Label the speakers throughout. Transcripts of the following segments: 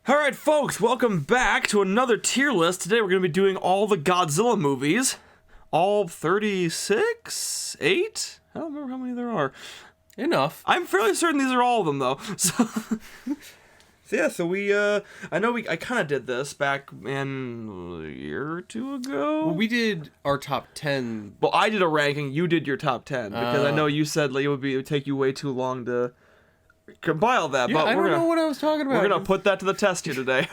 Speaker 1: Alright folks, welcome back to another tier list. Today we're going to be doing all the Godzilla movies. All 36? 8? I don't remember how many there are.
Speaker 2: Enough.
Speaker 1: I'm fairly certain these are all of them though. So we, I kind of did this back in a year or two ago.
Speaker 2: Well, we did our top 10.
Speaker 1: Well, I did a ranking, you did your top 10, because I know you said like, it would take you way too long to compile that.
Speaker 2: Yeah,
Speaker 1: but
Speaker 2: I don't know what I was talking about.
Speaker 1: We're going to put that to the test here today.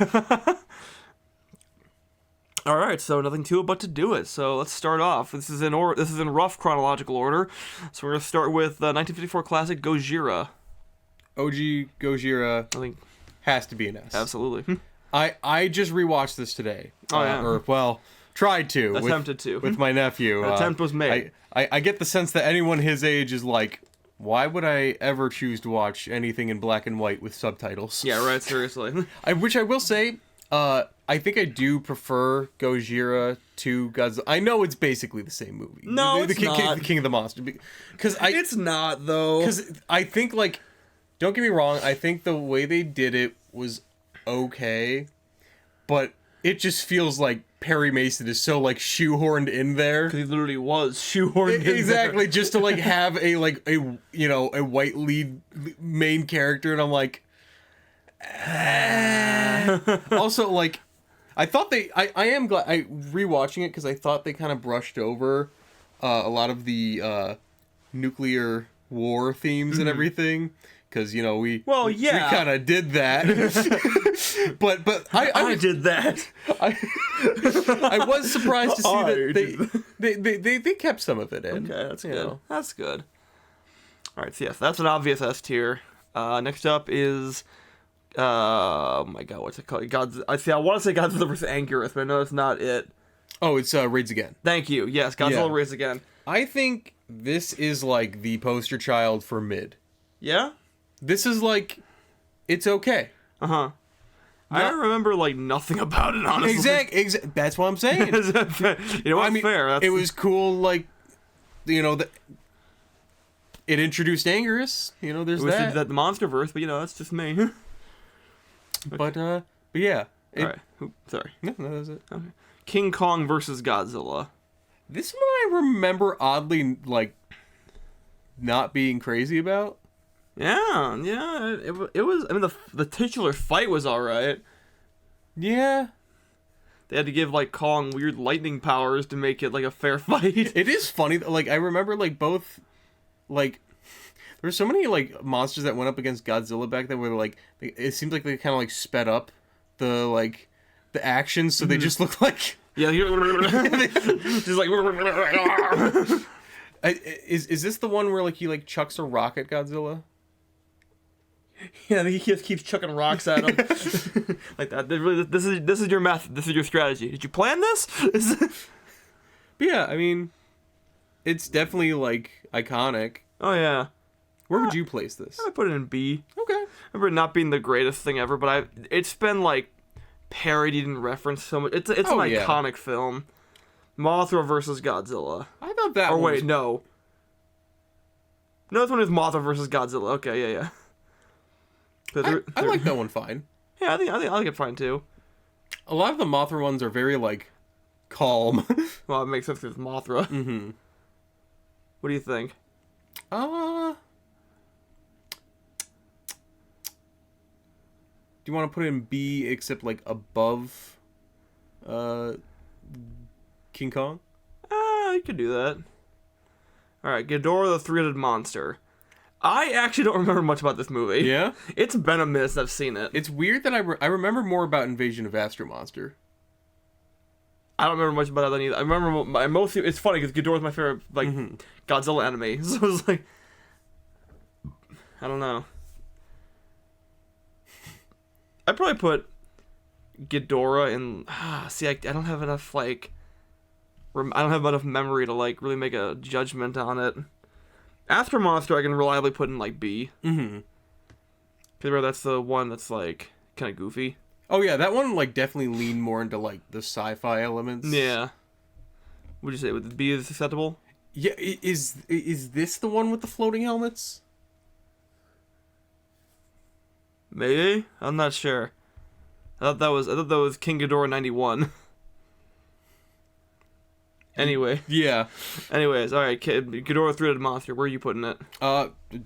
Speaker 1: Alright, so nothing to it but to do it. So let's start off. This is in rough chronological order. So we're going to start with 1954 classic Gojira.
Speaker 2: OG Gojira
Speaker 1: I think
Speaker 2: has to be an S.
Speaker 1: absolutely.
Speaker 2: I just rewatched this today.
Speaker 1: Oh, yeah.
Speaker 2: Tried to.
Speaker 1: Attempted to.
Speaker 2: With my nephew.
Speaker 1: An attempt was made.
Speaker 2: I get the sense that anyone his age is like, why would I ever choose to watch anything in black and white with subtitles?
Speaker 1: Yeah, right, seriously.
Speaker 2: Which I will say, I think I do prefer Gojira to Godzilla. I know it's basically the same movie.
Speaker 1: No, it's not.
Speaker 2: The King of the Monster.
Speaker 1: It's not, though.
Speaker 2: Because I think, like, don't get me wrong, I think the way they did it was okay, but it just feels like Perry Mason is so, like, shoehorned in there.
Speaker 1: He literally was shoehorned in there.
Speaker 2: Exactly, just to, like, have a white lead main character, and I'm like... Also, like, I thought I am glad, rewatching it, because I thought they kind of brushed over a lot of the nuclear war themes and everything. Because, you know, we kind of did that. but I
Speaker 1: did that.
Speaker 2: I was surprised to see that they kept some of it in.
Speaker 1: Okay, that's good. That's good. All right, so yes, that's an obvious S tier. Next up is, oh my god, what's it called? I want to say Godzilla vs. Anguirus, but I know it's not it.
Speaker 2: Oh, it's Raids Again.
Speaker 1: Thank you. Yes, Godzilla Raids Again.
Speaker 2: I think this is like the poster child for mid.
Speaker 1: Yeah?
Speaker 2: This is like, it's okay.
Speaker 1: Uh-huh. I remember, like, nothing about it, honestly.
Speaker 2: Exactly. That's what I'm saying.
Speaker 1: You know what? I mean, fair.
Speaker 2: It was cool, like, you know, it introduced Anguirus. You know, there's that.
Speaker 1: The Monsterverse, but, you know, that's just me.
Speaker 2: But yeah.
Speaker 1: All right. Sorry.
Speaker 2: No, that was it.
Speaker 1: Okay. King Kong versus Godzilla.
Speaker 2: This one I remember oddly, like, not being crazy about.
Speaker 1: Yeah, it was. I mean, the titular fight was all right.
Speaker 2: Yeah,
Speaker 1: they had to give like Kong weird lightning powers to make it like a fair fight.
Speaker 2: It is funny. Like I remember, like both, like there were so many like monsters that went up against Godzilla back then. Where like it seems like they kind of like sped up the action, so they just look like
Speaker 1: just like.
Speaker 2: Is this the one where like he like chucks a rock at Godzilla?
Speaker 1: Yeah, he just keeps chucking rocks at him like that. This is your method. This is your strategy. Did you plan this?
Speaker 2: But yeah, I mean, it's definitely like iconic.
Speaker 1: Oh yeah.
Speaker 2: Where would you place this?
Speaker 1: I put it in B.
Speaker 2: Okay.
Speaker 1: I remember it not being the greatest thing ever, but it's been like parodied and referenced so much. It's an iconic film. Mothra versus Godzilla.
Speaker 2: I thought that.
Speaker 1: Or wait, no. No, this one is Mothra versus Godzilla. Okay, yeah.
Speaker 2: I like that one fine.
Speaker 1: Yeah, I like it fine too.
Speaker 2: A lot of the Mothra ones are very like calm.
Speaker 1: Well, it makes sense because it's Mothra.
Speaker 2: Mm-hmm.
Speaker 1: What do you think?
Speaker 2: Do you want to put it in B except like above King Kong?
Speaker 1: You could do that. Alright, Ghidorah the Three-Headed Monster. I actually don't remember much about this movie.
Speaker 2: Yeah?
Speaker 1: It's been a minute since I've seen it.
Speaker 2: It's weird that I remember more about Invasion of Astro Monster.
Speaker 1: I don't remember much about that either. I remember mostly. It's funny because Ghidorah's my favorite Godzilla enemy. So it's like, I don't know. I'd probably put Ghidorah in. See, I don't have enough like. I don't have enough memory to like really make a judgment on it. Astro Monster I can reliably put in like B.
Speaker 2: Mm-hmm.
Speaker 1: Because that's the one that's like kind of goofy.
Speaker 2: Oh yeah, that one like definitely leaned more into like the sci-fi elements.
Speaker 1: Yeah. Would you say would B is acceptable?
Speaker 2: Yeah, is this the one with the floating helmets?
Speaker 1: Maybe? I'm not sure. I thought that was King Ghidorah 91. Anyway.
Speaker 2: Yeah.
Speaker 1: Anyways, all right, Ghidorah three-headed monster. Where are you putting it?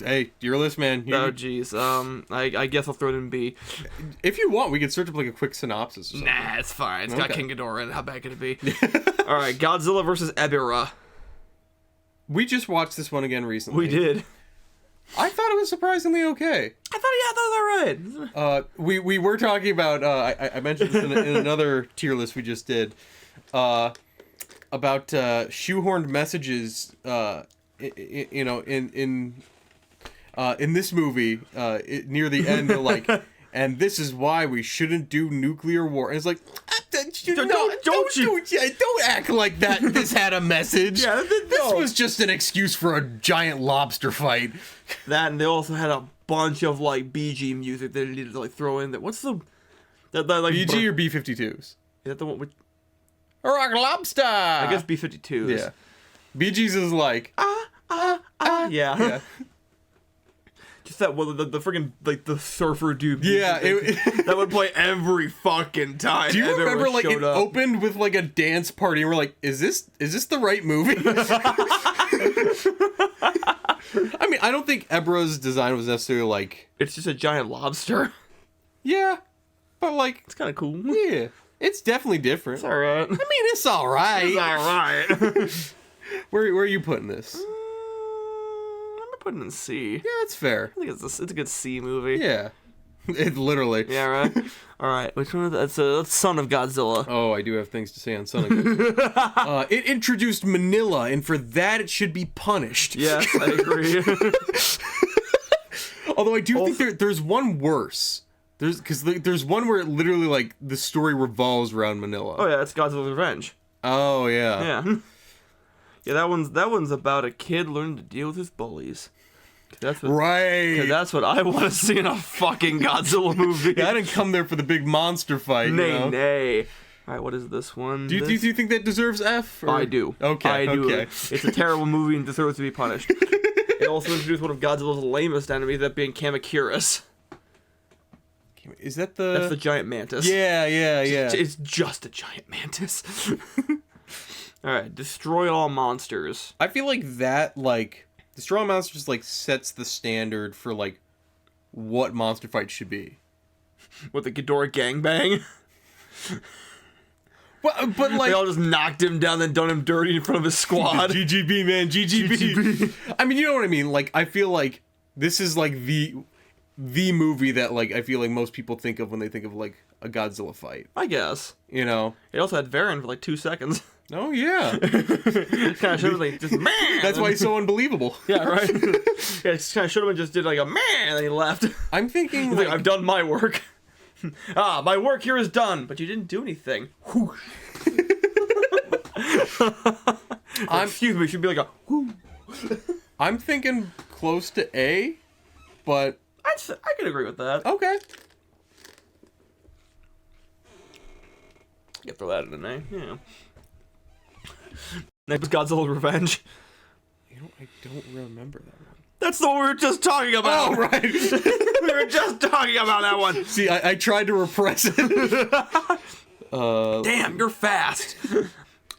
Speaker 2: Hey, your list, man.
Speaker 1: Oh, jeez. I guess I'll throw it in B.
Speaker 2: If you want, we could search up like a quick synopsis or something.
Speaker 1: Nah, it's fine. It's got King Ghidorah in it. How bad could it be? All right, Godzilla versus Ebirah.
Speaker 2: We just watched this one again recently.
Speaker 1: We did.
Speaker 2: I thought it was surprisingly okay.
Speaker 1: I thought it was all right.
Speaker 2: We were talking about. I mentioned this in another tier list we just did. About shoehorned messages. You know, in this movie, near the end, they're like, and this is why we shouldn't do nuclear war. And it's like, don't act like that. This had a message. Yeah, this was just an excuse for a giant lobster fight.
Speaker 1: That, and they also had a bunch of like BG music that they needed to like throw in there. What's the that like
Speaker 2: BG or B-52s?
Speaker 1: Is that the one with
Speaker 2: Rock lobster?
Speaker 1: I guess B-52s.
Speaker 2: Yeah. BG's is like
Speaker 1: yeah. Just that one, the freaking like the surfer dude.
Speaker 2: Yeah,
Speaker 1: that would play every fucking time.
Speaker 2: Do you remember like it opened with like a dance party and we're like, is this the right movie? I mean, I don't think Ebirah's design was necessarily like,
Speaker 1: it's just a giant lobster.
Speaker 2: Yeah, but like
Speaker 1: it's kind of cool.
Speaker 2: Yeah, it's definitely different.
Speaker 1: It's all right.
Speaker 2: I mean, it's all right.
Speaker 1: It's all right.
Speaker 2: Where are you putting this?
Speaker 1: I'm putting it in C.
Speaker 2: Yeah, that's fair.
Speaker 1: I think it's a good C movie.
Speaker 2: Yeah, it literally.
Speaker 1: Yeah, right. All right, which one? That's Son of Godzilla.
Speaker 2: Oh, I do have things to say on Son of Godzilla. It introduced Manila, and for that it should be punished.
Speaker 1: Yes, I agree.
Speaker 2: Although I do think there's one worse. There's one where it literally like the story revolves around Manila.
Speaker 1: Oh yeah, it's Godzilla's Revenge.
Speaker 2: Oh yeah.
Speaker 1: Yeah. Yeah, that one's about a kid learning to deal with his bullies.
Speaker 2: Right.
Speaker 1: Cause that's what I want to see in a fucking Godzilla movie.
Speaker 2: Yeah, I didn't come there for the big monster fight.
Speaker 1: Nay. All right, what is this one?
Speaker 2: Do you think that deserves F? Or?
Speaker 1: I do.
Speaker 2: Okay.
Speaker 1: I do.
Speaker 2: Okay.
Speaker 1: It's a terrible movie and deserves to be punished. It also introduced one of Godzilla's lamest enemies, that being Kamakiris.
Speaker 2: Is that the...
Speaker 1: That's the giant mantis.
Speaker 2: Yeah.
Speaker 1: It's just a giant mantis. Alright, destroy all monsters.
Speaker 2: I feel like that, like... Destroy all monsters, like, sets the standard for, like, what monster fights should be.
Speaker 1: What, the Ghidorah gangbang?
Speaker 2: But like...
Speaker 1: They all just knocked him down, then done him dirty in front of his squad.
Speaker 2: GGB, man. GGB. I mean, you know what I mean? Like, I feel like this is, like, the movie that, like, I feel like most people think of when they think of, like, a Godzilla fight.
Speaker 1: I guess.
Speaker 2: You know?
Speaker 1: It also had Varen for, like, 2 seconds.
Speaker 2: Oh, yeah.
Speaker 1: Kind of should have, like, just, man!
Speaker 2: That's why he's so unbelievable.
Speaker 1: Yeah, right? Yeah, it kind of should have just did, like, a man, and then he left.
Speaker 2: I'm thinking,
Speaker 1: like, I've done my work. My work here is done, but you didn't do anything. Excuse me, should be like a whoo.
Speaker 2: I'm thinking close to A, but...
Speaker 1: I can agree with that.
Speaker 2: Okay.
Speaker 1: You can throw that in an A, yeah. Next was Godzilla Revenge.
Speaker 2: You know, I don't remember that one.
Speaker 1: That's the one we were just talking about.
Speaker 2: Oh, right.
Speaker 1: We were just talking about that one.
Speaker 2: See, I tried to repress it.
Speaker 1: Damn, you're fast.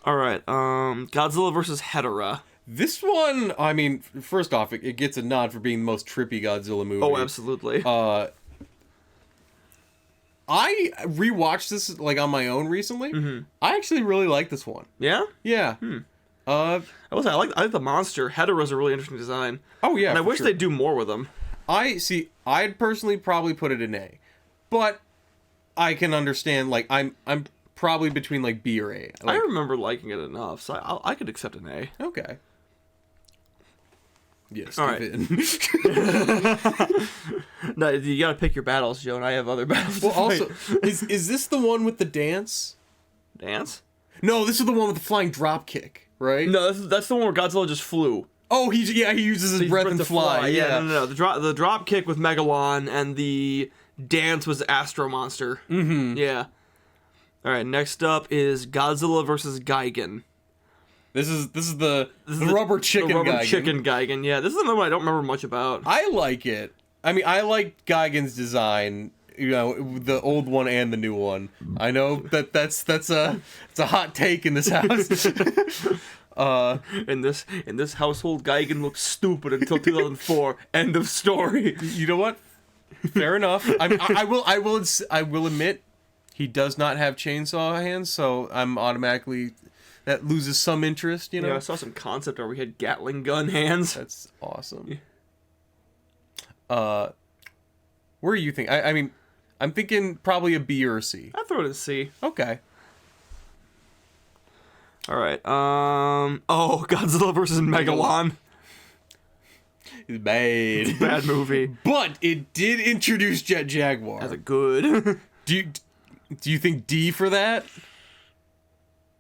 Speaker 1: All right, Godzilla versus Hedorah.
Speaker 2: This one, I mean, first off, it gets a nod for being the most trippy Godzilla movie.
Speaker 1: Oh, absolutely.
Speaker 2: I rewatched this, like, on my own recently. Mm-hmm. I actually really like this one.
Speaker 1: Yeah?
Speaker 2: Yeah.
Speaker 1: I like the monster. Hedorah's a really interesting design.
Speaker 2: Oh, yeah,
Speaker 1: and I wish they'd do more with them.
Speaker 2: I'd personally probably put it in A. But I can understand, like, I'm probably between, like, B or A. Like,
Speaker 1: I remember liking it enough, so I could accept an A.
Speaker 2: Okay. Yes,
Speaker 1: all right. No, you gotta pick your battles, Joe, and I have other battles.
Speaker 2: Well, also, is this the one with the dance?
Speaker 1: Dance?
Speaker 2: No, this is the one with the flying drop kick, right?
Speaker 1: No, that's the one where Godzilla just flew.
Speaker 2: Oh, he uses his breath and fly. Yeah,
Speaker 1: no. The drop kick with Megalon and the dance was Astro Monster.
Speaker 2: Mm-hmm.
Speaker 1: Yeah. All right, next up is Godzilla versus Gigan.
Speaker 2: This is the rubber chicken Gigan.
Speaker 1: The rubber chicken Gigan, yeah. This is another one I don't remember much about.
Speaker 2: I like it. I mean, I like Gigan's design. you know, the old one and the new one. I know that's a hot take in this house.
Speaker 1: In this household, Geigen looked stupid until 2004. End of story.
Speaker 2: You know what? Fair enough. I will admit he does not have chainsaw hands, so I'm automatically that loses some interest. You know.
Speaker 1: Yeah, I saw some concept where we had Gatling gun hands.
Speaker 2: That's awesome. Where are you thinking? I mean, I'm thinking probably a B or a C.
Speaker 1: I throw it in C.
Speaker 2: Okay.
Speaker 1: All right. Godzilla versus Megalon.
Speaker 2: It's bad.
Speaker 1: Bad movie.
Speaker 2: But it did introduce Jet Jaguar.
Speaker 1: That's a good.
Speaker 2: Do you think D for that?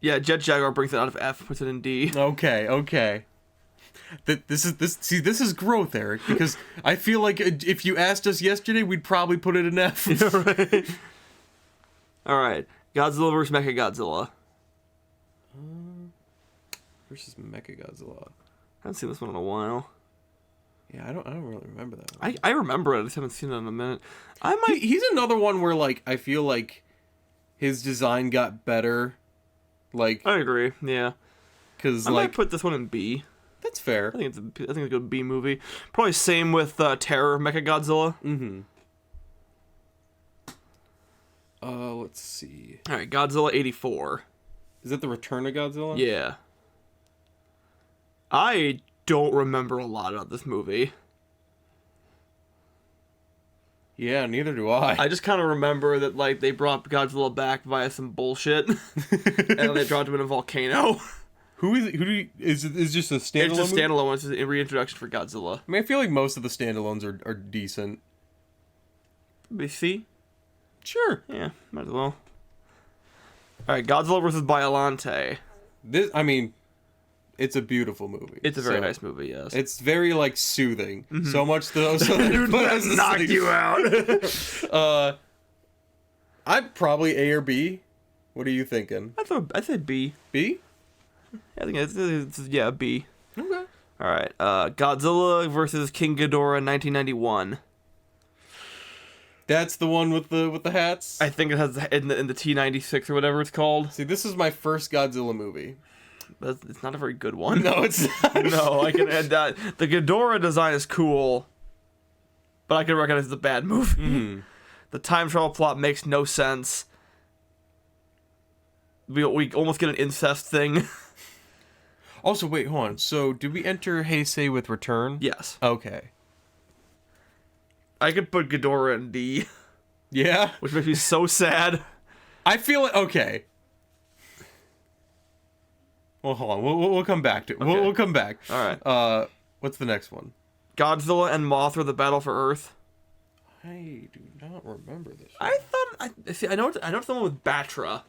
Speaker 1: Yeah, Jet Jaguar brings it out of F, puts it in D.
Speaker 2: Okay. This is growth, Eric, because I feel like if you asked us yesterday, we'd probably put it in F.
Speaker 1: Yeah, right. All right. Godzilla versus Mechagodzilla.
Speaker 2: Versus Mechagodzilla.
Speaker 1: I haven't seen this one in a while.
Speaker 2: Yeah, I don't really remember that one.
Speaker 1: I remember it. I just haven't seen it in a minute.
Speaker 2: He's another one where, like, I feel like his design got better. Like,
Speaker 1: I agree. Yeah.
Speaker 2: because
Speaker 1: I
Speaker 2: like
Speaker 1: might put this one in B.
Speaker 2: that's fair.
Speaker 1: I think it's a good B movie. Probably same with Terror of Mechagodzilla.
Speaker 2: Mm-hmm. Let's see.
Speaker 1: All right, Godzilla 84.
Speaker 2: Is that the Return of Godzilla?
Speaker 1: Yeah. I don't remember a lot about this movie.
Speaker 2: Yeah, neither do I.
Speaker 1: I just kind of remember that like they brought Godzilla back via some bullshit, and then they dropped him in a volcano.
Speaker 2: Is just a standalone?
Speaker 1: It's just
Speaker 2: movie?
Speaker 1: standalone. It's a reintroduction for Godzilla.
Speaker 2: I mean, I feel like most of the standalones are decent.
Speaker 1: Maybe C?
Speaker 2: Sure.
Speaker 1: Yeah, might as well. All right, Godzilla versus Biollante.
Speaker 2: I mean, it's a beautiful move.
Speaker 1: It's a very nice movie. Yes.
Speaker 2: It's very like soothing. Mm-hmm. So much so that it puts us
Speaker 1: knock you out.
Speaker 2: I'd probably A or B. What are you thinking?
Speaker 1: I said B.
Speaker 2: B?
Speaker 1: I think it's B.
Speaker 2: Okay.
Speaker 1: All right, Godzilla versus King Ghidorah, 1991.
Speaker 2: That's the one with the hats.
Speaker 1: I think it has in the T-96 or whatever it's called.
Speaker 2: See, this is my first Godzilla movie.
Speaker 1: But it's not a very good one.
Speaker 2: No, it's not.
Speaker 1: No, I can add that. The Ghidorah design is cool, but I can recognize it's a bad movie.
Speaker 2: Mm.
Speaker 1: The time travel plot makes no sense. We almost get an incest thing.
Speaker 2: Also, wait, hold on. So, did we enter Heisei with Return?
Speaker 1: Yes.
Speaker 2: Okay.
Speaker 1: I could put Ghidorah in D,
Speaker 2: Yeah?
Speaker 1: which makes me so sad.
Speaker 2: I feel like... Okay. Well, hold on. We'll come back to it.
Speaker 1: Okay.
Speaker 2: We'll come back.
Speaker 1: All right.
Speaker 2: What's the next one?
Speaker 1: Godzilla and Mothra: The Battle for Earth.
Speaker 2: I do not remember this.
Speaker 1: I thought I know it's the one with Batra.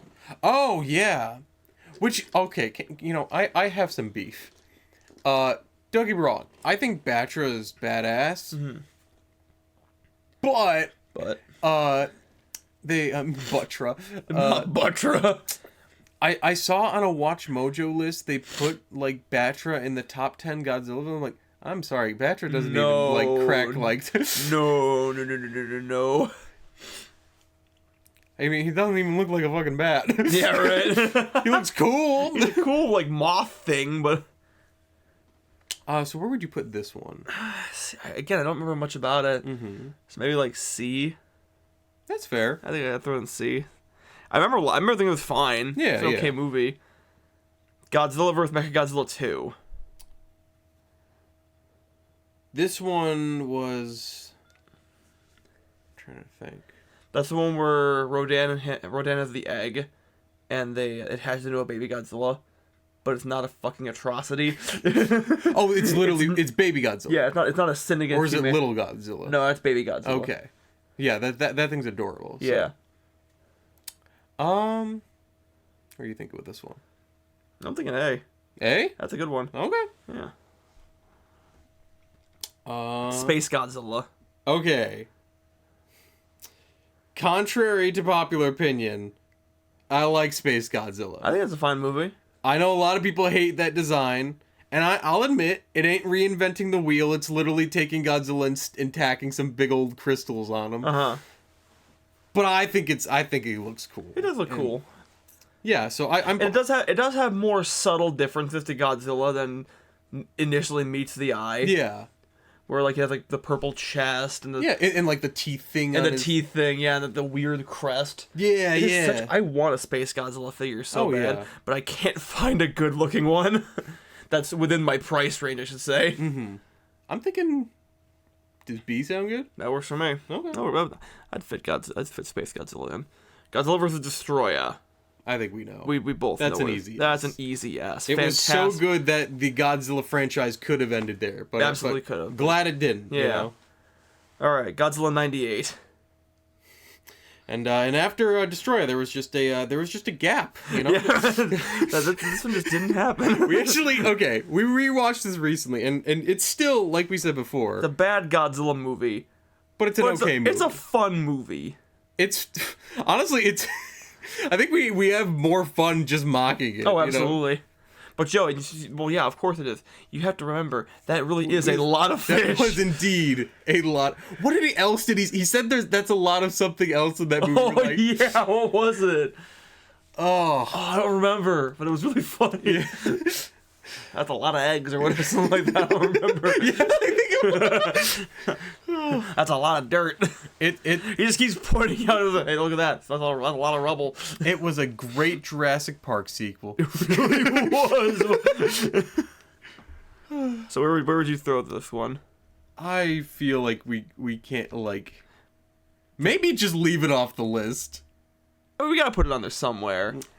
Speaker 2: Oh, yeah. Which, okay, I have some beef. Don't get me wrong. I think Batra is badass. Mm-hmm. But they, Batra.
Speaker 1: Batra.
Speaker 2: I saw on a Watch Mojo list, they put, like, Batra in the top 10 Godzilla. I'm like, I'm sorry, Batra doesn't even, like, crack, like...
Speaker 1: No.
Speaker 2: I mean, he doesn't even look like a fucking bat.
Speaker 1: Yeah, right.
Speaker 2: He looks cool.
Speaker 1: He's a cool, like, moth thing, but...
Speaker 2: So where would you put this one?
Speaker 1: Again, I don't remember much about it.
Speaker 2: Mm-hmm.
Speaker 1: So maybe, like, C.
Speaker 2: That's fair.
Speaker 1: I think I gotta throw it in C. I remember thinking it was fine.
Speaker 2: Yeah,
Speaker 1: it's an okay movie. Godzilla vs. Mechagodzilla 2.
Speaker 2: This one was... I'm trying to think.
Speaker 1: That's the one where Rodan has the egg, and it hatches into a baby Godzilla, but it's not a fucking atrocity.
Speaker 2: Oh, it's literally it's baby Godzilla.
Speaker 1: Yeah, it's not a sin against.
Speaker 2: Or is it
Speaker 1: humanity.
Speaker 2: little Godzilla?
Speaker 1: No, that's baby Godzilla.
Speaker 2: Okay. Yeah, that thing's adorable. So.
Speaker 1: Yeah.
Speaker 2: What do you think with this one?
Speaker 1: I'm thinking A.
Speaker 2: A?
Speaker 1: That's a good one.
Speaker 2: Okay.
Speaker 1: Yeah.
Speaker 2: Space
Speaker 1: Godzilla.
Speaker 2: Okay. Contrary to popular opinion, I like Space Godzilla.
Speaker 1: I think it's a fine movie.
Speaker 2: I know a lot of people hate that design, and I'll admit, it ain't reinventing the wheel. It's literally taking Godzilla and tacking some big old crystals on him.
Speaker 1: Uh-huh.
Speaker 2: But I think it looks cool.
Speaker 1: It does look cool.
Speaker 2: Yeah, so I'm.
Speaker 1: And it does have more subtle differences to Godzilla than initially meets the eye.
Speaker 2: Yeah.
Speaker 1: Where like he has like the purple chest and the
Speaker 2: and like the teeth thing.
Speaker 1: And the teeth thing, yeah, and the weird crest.
Speaker 2: Yeah, yeah.
Speaker 1: I want a Space Godzilla figure so bad,
Speaker 2: yeah.
Speaker 1: but I can't find a good looking one. That's within my price range, I should say.
Speaker 2: Mm-hmm. I'm thinking. Does B sound good?
Speaker 1: That works for me.
Speaker 2: Okay.
Speaker 1: No, I'd fit Space Godzilla in. Godzilla vs. Destroyer.
Speaker 2: I think we know.
Speaker 1: We both
Speaker 2: That's
Speaker 1: know
Speaker 2: an
Speaker 1: it.
Speaker 2: easy
Speaker 1: That's
Speaker 2: yes.
Speaker 1: an easy yes.
Speaker 2: It was so good that the Godzilla franchise could have ended there, but
Speaker 1: absolutely could have.
Speaker 2: Glad it didn't.
Speaker 1: Yeah.
Speaker 2: You know?
Speaker 1: All right, Godzilla 98.
Speaker 2: And after Destroyer, there was just a gap. You know.
Speaker 1: Yeah. This one just didn't happen.
Speaker 2: We rewatched this recently, and it's still like we said before.
Speaker 1: It's a bad Godzilla movie,
Speaker 2: but it's an okay movie.
Speaker 1: It's a fun movie.
Speaker 2: It's honestly it's. I think we have more fun just mocking it.
Speaker 1: Oh, absolutely.
Speaker 2: You know?
Speaker 1: But Joe, well, yeah, of course it is. You have to remember that really is a lot of fish.
Speaker 2: That was indeed a lot. What else did he said? That's a lot of something else in that movie.
Speaker 1: Oh yeah, what was it?
Speaker 2: Oh,
Speaker 1: I don't remember, but it was really funny. Yeah. That's a lot of eggs or whatever, something like that. I don't remember.
Speaker 2: Yeah, I think it was.
Speaker 1: That's a lot of dirt. He just keeps pointing out, hey, look at that. That's a lot of rubble.
Speaker 2: It was a great Jurassic Park sequel.
Speaker 1: It really was. So where would you throw this one?
Speaker 2: I feel like we can't maybe just leave it off the list.
Speaker 1: Oh, we gotta put it on there somewhere. It's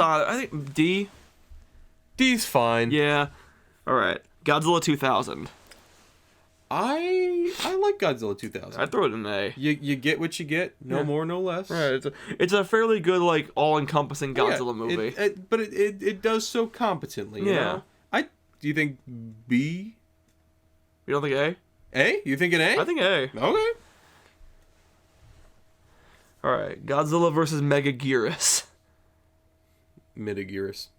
Speaker 1: on. I think D.
Speaker 2: D's fine.
Speaker 1: Yeah. All right. Godzilla 2000.
Speaker 2: I like Godzilla 2000.
Speaker 1: I'd throw it in A.
Speaker 2: You get what you get. No more, no less.
Speaker 1: Right. It's a fairly good, like, all-encompassing Godzilla movie.
Speaker 2: But it does so competently. You know? Do you think B?
Speaker 1: You don't think A?
Speaker 2: A? You think an A?
Speaker 1: I think A.
Speaker 2: Okay.
Speaker 1: All right. Godzilla versus Megaguirus.
Speaker 2: Metaguirus.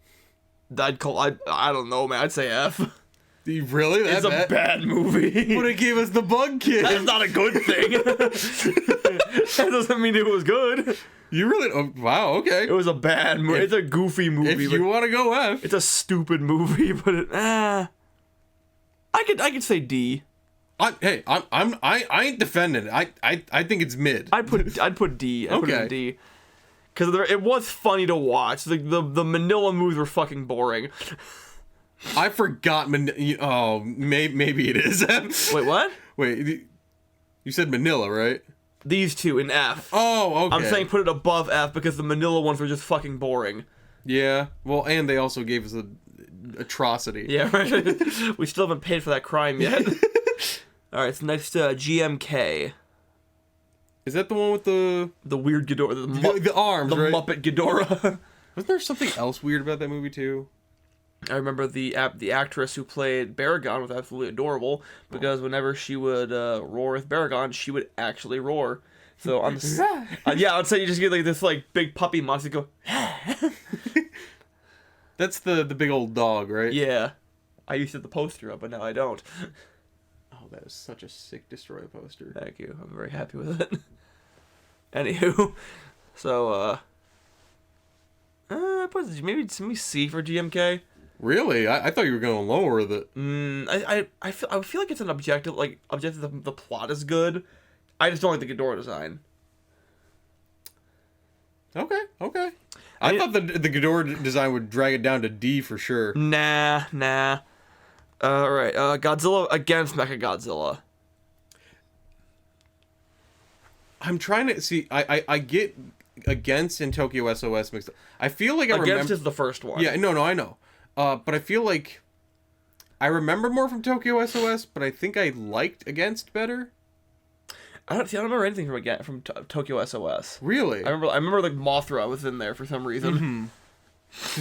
Speaker 1: I don't know, man. I'd say F.
Speaker 2: Really?
Speaker 1: It's a bad movie.
Speaker 2: But it gave us the Bug Kid.
Speaker 1: That's not a good thing. That doesn't mean it was good.
Speaker 2: You really? Oh, wow. Okay.
Speaker 1: It was a bad movie. It's a goofy movie.
Speaker 2: If you want to go F,
Speaker 1: it's a stupid movie. But I could say D.
Speaker 2: I ain't defending it. I think it's mid.
Speaker 1: I'd put D. I'd put it in D. Because it was funny to watch. The Manila movies were fucking boring.
Speaker 2: I forgot oh, maybe it is.
Speaker 1: Wait, what?
Speaker 2: Wait, you said Manila, right?
Speaker 1: These two in F.
Speaker 2: Oh, okay.
Speaker 1: I'm saying put it above F because the Manila ones were just fucking boring.
Speaker 2: Yeah. Well, and they also gave us an atrocity.
Speaker 1: Yeah, right. We still haven't paid for that crime yet. All right, so next GMK.
Speaker 2: Is that the one with the
Speaker 1: weird Ghidorah?
Speaker 2: The arms,
Speaker 1: the
Speaker 2: right?
Speaker 1: Muppet Ghidorah.
Speaker 2: Wasn't there something else weird about that movie too?
Speaker 1: I remember the actress who played Baragon was absolutely adorable because whenever she would roar with Baragon, she would actually roar. So on the yeah, I'd say you just get like this like big puppy monster go.
Speaker 2: That's the big old dog, right?
Speaker 1: Yeah, I used to have the poster up, but now I don't.
Speaker 2: Oh, that is such a sick Destroyer poster.
Speaker 1: Thank you. I'm very happy with it. Anywho, so I put maybe C for GMK.
Speaker 2: Really? I thought you were going lower with it.
Speaker 1: I feel like it's an objective. Like objective, the plot is good. I just don't like the Ghidorah design.
Speaker 2: Okay. I thought the Ghidorah design would drag it down to D for sure.
Speaker 1: Nah. All right. Godzilla against Mechagodzilla.
Speaker 2: I'm trying to see. I get against and Tokyo SOS mixed up. I feel like I remember.
Speaker 1: Against is the first one.
Speaker 2: Yeah. No. I know. But I feel like I remember more from Tokyo SOS, but I think I liked Against better.
Speaker 1: I don't remember anything from Tokyo SOS.
Speaker 2: Really?
Speaker 1: I remember like Mothra was in there for some reason.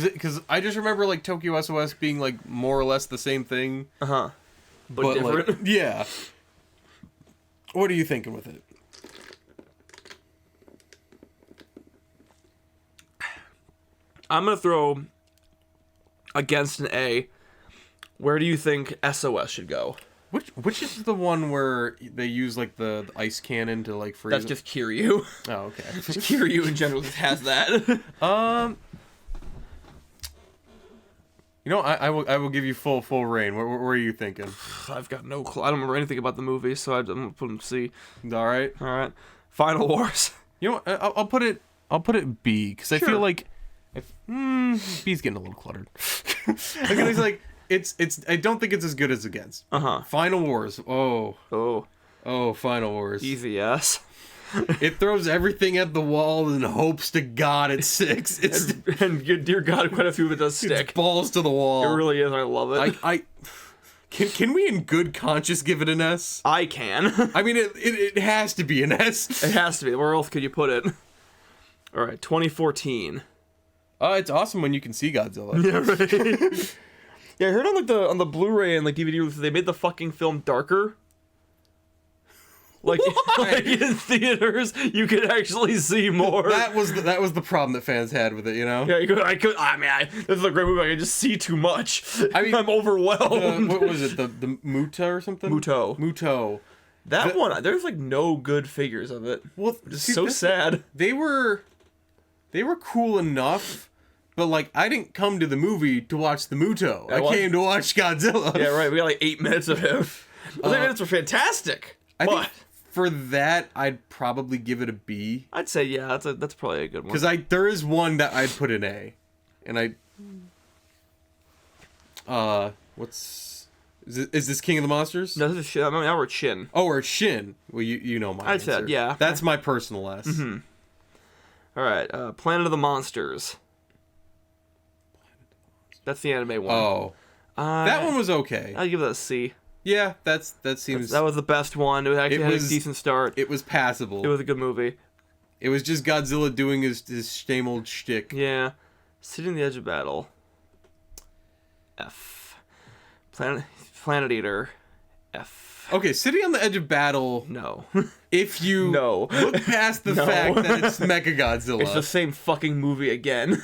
Speaker 2: Because I just remember like Tokyo SOS being like more or less the same thing.
Speaker 1: But different.
Speaker 2: Like, yeah. What are you thinking with it?
Speaker 1: I'm gonna throw Against an A. Where do you think SOS should go?
Speaker 2: Which is the one where they use like the ice cannon to like freeze?
Speaker 1: That's just Kiryu.
Speaker 2: Oh, okay.
Speaker 1: Just Kiryu in general just has that.
Speaker 2: You know, I will give you full reign. Where are you thinking?
Speaker 1: I've got no clue. I don't remember anything about the movie, so I'm gonna put him C.
Speaker 2: All right.
Speaker 1: Final Wars.
Speaker 2: You know, I'll put it B because I feel like B's getting a little cluttered. Because it's like it's I don't think it's as good as Against. Final Wars. Oh, Final Wars.
Speaker 1: Easy yes.
Speaker 2: It throws everything at the wall and hopes to God it sticks.
Speaker 1: And dear God, quite a few of it does stick.
Speaker 2: It's balls to the wall.
Speaker 1: It really is. I love it.
Speaker 2: Can we in good conscience give it an S?
Speaker 1: I can.
Speaker 2: I mean, it has to be an S.
Speaker 1: It has to be. Where else could you put it? All right, 2014.
Speaker 2: It's awesome when you can see Godzilla.
Speaker 1: Yeah, right. Yeah, I heard on the Blu-ray and like DVD releases, they made the fucking film darker. Like in theaters, you could actually see more.
Speaker 2: That was the problem that fans had with it, you know.
Speaker 1: Yeah, this is a great movie. I can just see too much. I mean, I'm overwhelmed.
Speaker 2: What was it? The Muta or something? Muto.
Speaker 1: That one, there's like no good figures of it.
Speaker 2: Well,
Speaker 1: it's so sad.
Speaker 2: They were cool enough, but like I didn't come to the movie to watch the Muto. I came to watch Godzilla.
Speaker 1: Yeah, right. We got like 8 minutes of him. Those 8 minutes were fantastic.
Speaker 2: I think for that, I'd probably give it a B.
Speaker 1: I'd say yeah, that's probably a good one.
Speaker 2: Because there is one that I'd put an A, and is this King of the Monsters?
Speaker 1: No, this is Shin. I mean, now we're Shin.
Speaker 2: Oh, or Shin. Well, you know my answer.
Speaker 1: Said yeah.
Speaker 2: That's my personal S.
Speaker 1: Mm-hmm. All right, Planet of the Monsters. That's the anime one.
Speaker 2: Oh, that one was okay.
Speaker 1: I'd give that a C.
Speaker 2: Yeah, that seems.
Speaker 1: That was the best one. It actually had a decent start.
Speaker 2: It was passable.
Speaker 1: It was a good movie.
Speaker 2: It was just Godzilla doing his same old shtick.
Speaker 1: Yeah, Sitting on the Edge of Battle. F. Planet Eater. F.
Speaker 2: Okay, Sitting on the Edge of Battle.
Speaker 1: No.
Speaker 2: If you look past the fact that it's Mechagodzilla.
Speaker 1: It's the same fucking movie again.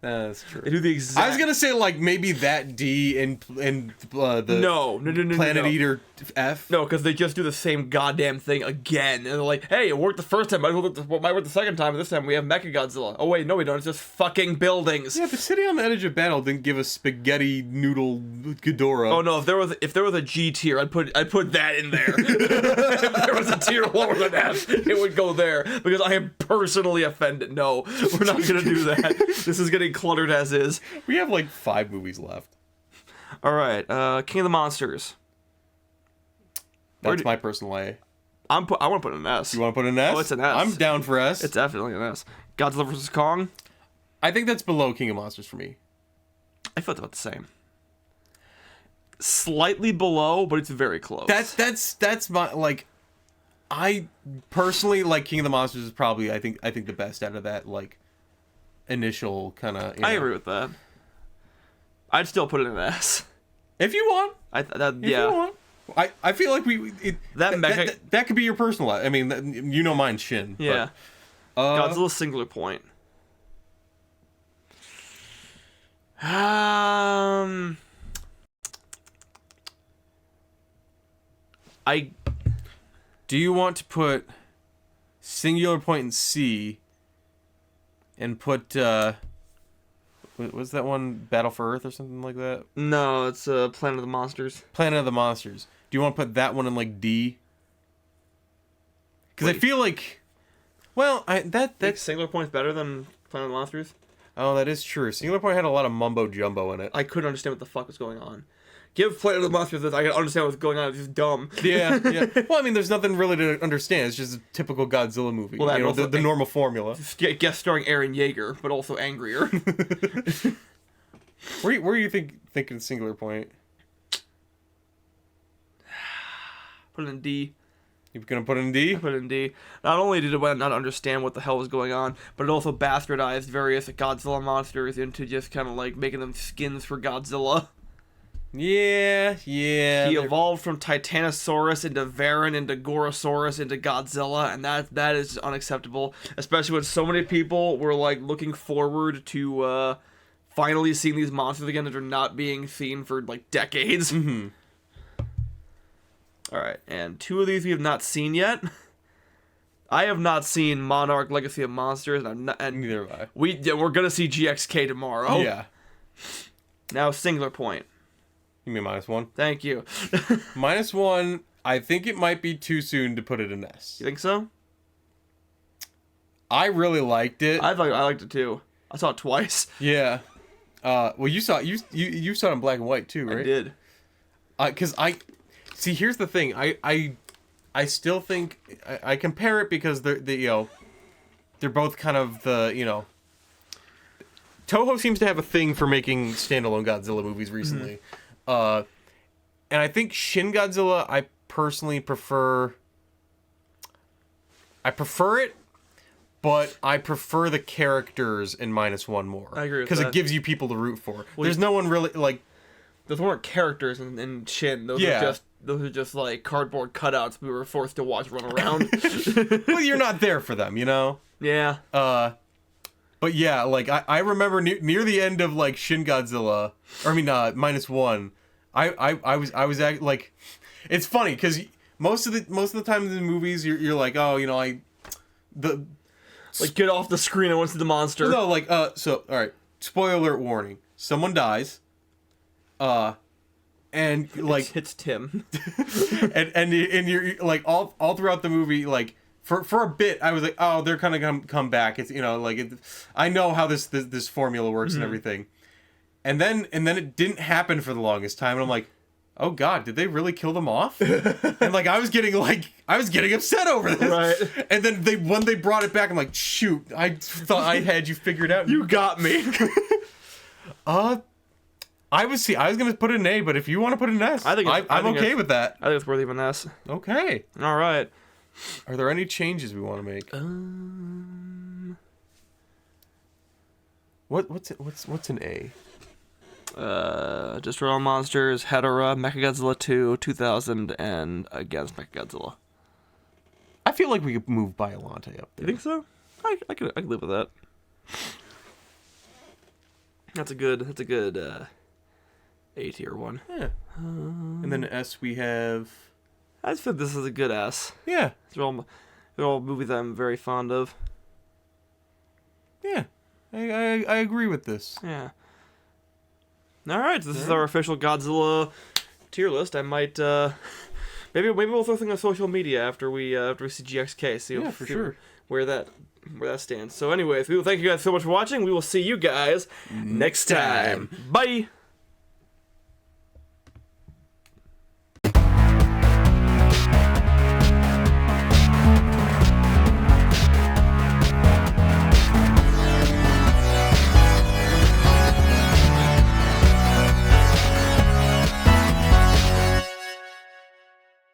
Speaker 2: That's true.
Speaker 1: They do the exact.
Speaker 2: I was gonna say like maybe that D and the
Speaker 1: no
Speaker 2: Planet Eater F.
Speaker 1: No, because they just do the same goddamn thing again, and they're like, "Hey, it worked the first time. Might work the second time. But this time we have Mechagodzilla." Oh wait, no, we don't. It's just fucking buildings.
Speaker 2: Yeah, but Sitting on the Edge of Battle didn't give us spaghetti noodle Ghidorah.
Speaker 1: Oh no, if there was a G tier, I'd put that in there. If there was a tier lower than F, it would go there because I am personally offended. No, we're not gonna do that. This is getting cluttered as is.
Speaker 2: We have like 5 movies left.
Speaker 1: All right, King of the Monsters.
Speaker 2: That's my personal A.
Speaker 1: I want to put an S.
Speaker 2: You want to put an S?
Speaker 1: Oh, it's an S.
Speaker 2: I'm down for S.
Speaker 1: It's definitely an S. Godzilla vs. Kong.
Speaker 2: I think that's below King of Monsters for me.
Speaker 1: I felt about the same. Slightly below, but it's very close.
Speaker 2: That's my like. I personally like King of the Monsters is probably I think the best out of that like initial kind of.
Speaker 1: I agree with that. I'd still put it in an S.
Speaker 2: If you want.
Speaker 1: If you
Speaker 2: want. I feel like that could be your personal. I mean, you know mine's Shin.
Speaker 1: Yeah.
Speaker 2: But,
Speaker 1: Godzilla Singular Point.
Speaker 2: Do you want to put Singular Point in C and put was that one Battle for Earth or something like that?
Speaker 1: No, it's Planet of the Monsters.
Speaker 2: Planet of the Monsters. Do you want to put that one in like D? Because I feel like, well, that
Speaker 1: Singular Point's better than Planet of the Monsters.
Speaker 2: Oh, that is true. Singular Point had a lot of mumbo jumbo in it.
Speaker 1: I couldn't understand what the fuck was going on. Give Planet of the Monsters this. I can understand what's going on. It's just dumb.
Speaker 2: Yeah. Well, I mean, there's nothing really to understand. It's just a typical Godzilla movie. Well, you know, the normal formula.
Speaker 1: Guest starring Eren Yeager, but also angrier.
Speaker 2: Where are you thinking Singular Point?
Speaker 1: Put it in D.
Speaker 2: You're gonna put it in D?
Speaker 1: I put it in D. Not only did it not understand what the hell was going on, but it also bastardized various Godzilla monsters into just kind of like making them skins for Godzilla.
Speaker 2: Yeah. He
Speaker 1: evolved from Titanosaurus into Varan into Gorosaurus into Godzilla, and that is unacceptable. Especially when so many people were like looking forward to finally seeing these monsters again that are not being seen for like decades.
Speaker 2: Mm-hmm.
Speaker 1: All right, and 2 of these we have not seen yet. I have not seen Monarch: Legacy of Monsters, and
Speaker 2: Neither have I.
Speaker 1: we're gonna see GXK tomorrow.
Speaker 2: Yeah.
Speaker 1: Now singular point.
Speaker 2: You mean -1?
Speaker 1: Thank you.
Speaker 2: -1. I think it might be too soon to put it in S.
Speaker 1: You think so?
Speaker 2: I really liked it.
Speaker 1: I liked it too. I saw it twice.
Speaker 2: Yeah. Well, you saw you saw it in black and white too, right?
Speaker 1: I did.
Speaker 2: Because see, here's the thing. I still think I compare it because they're both kind of the Toho seems to have a thing for making standalone Godzilla movies recently, and I think Shin Godzilla I personally prefer. I prefer it, but I prefer the characters in -1 more.
Speaker 1: I agree with
Speaker 2: because
Speaker 1: that.
Speaker 2: it gives you people to root for. There's no one really like.
Speaker 1: Those weren't characters in Shin. Those are just like cardboard cutouts we were forced to watch run around.
Speaker 2: Well, you're not there for them, you know.
Speaker 1: Yeah.
Speaker 2: But yeah, like I remember near the end of like Shin Godzilla, or I mean -1, I was like, it's funny because most of the time in the movies you're like, oh,
Speaker 1: like get off the screen, I want to see the monster.
Speaker 2: No, like so all right, spoiler alert warning, someone dies, and like
Speaker 1: it's Tim.
Speaker 2: and you're like all throughout the movie, like for a bit I was like, oh, they're kind of come back. It's I know how this formula works and everything, and then it didn't happen for the longest time, and I'm like, oh god, did they really kill them off? And like I was getting upset over this.
Speaker 1: Right.
Speaker 2: And then when they brought it back, I'm like, shoot, I thought I had you figured out.
Speaker 1: You got me.
Speaker 2: I was gonna put it in A, but if you want to put it in S, I'm okay with that.
Speaker 1: I think it's worthy of an S.
Speaker 2: Okay.
Speaker 1: All right.
Speaker 2: Are there any changes we want to make? What's an A?
Speaker 1: Just Real Monsters, Hedorah, Mechagodzilla 2, 2000, and Against Mechagodzilla.
Speaker 2: I feel like we could move Biollante up there.
Speaker 1: You think so? I could live with that. That's a good A tier one.
Speaker 2: Yeah. And then S we have.
Speaker 1: I just feel this is a good S.
Speaker 2: Yeah.
Speaker 1: They're all movies I'm very fond of.
Speaker 2: Yeah. I agree with this.
Speaker 1: Yeah. All right, this is our official Godzilla tier list. I might maybe we'll throw something on social media after we see GXK. See
Speaker 2: for sure
Speaker 1: where that stands. So, anyways, we will thank you guys so much for watching. We will see you guys next time. Bye.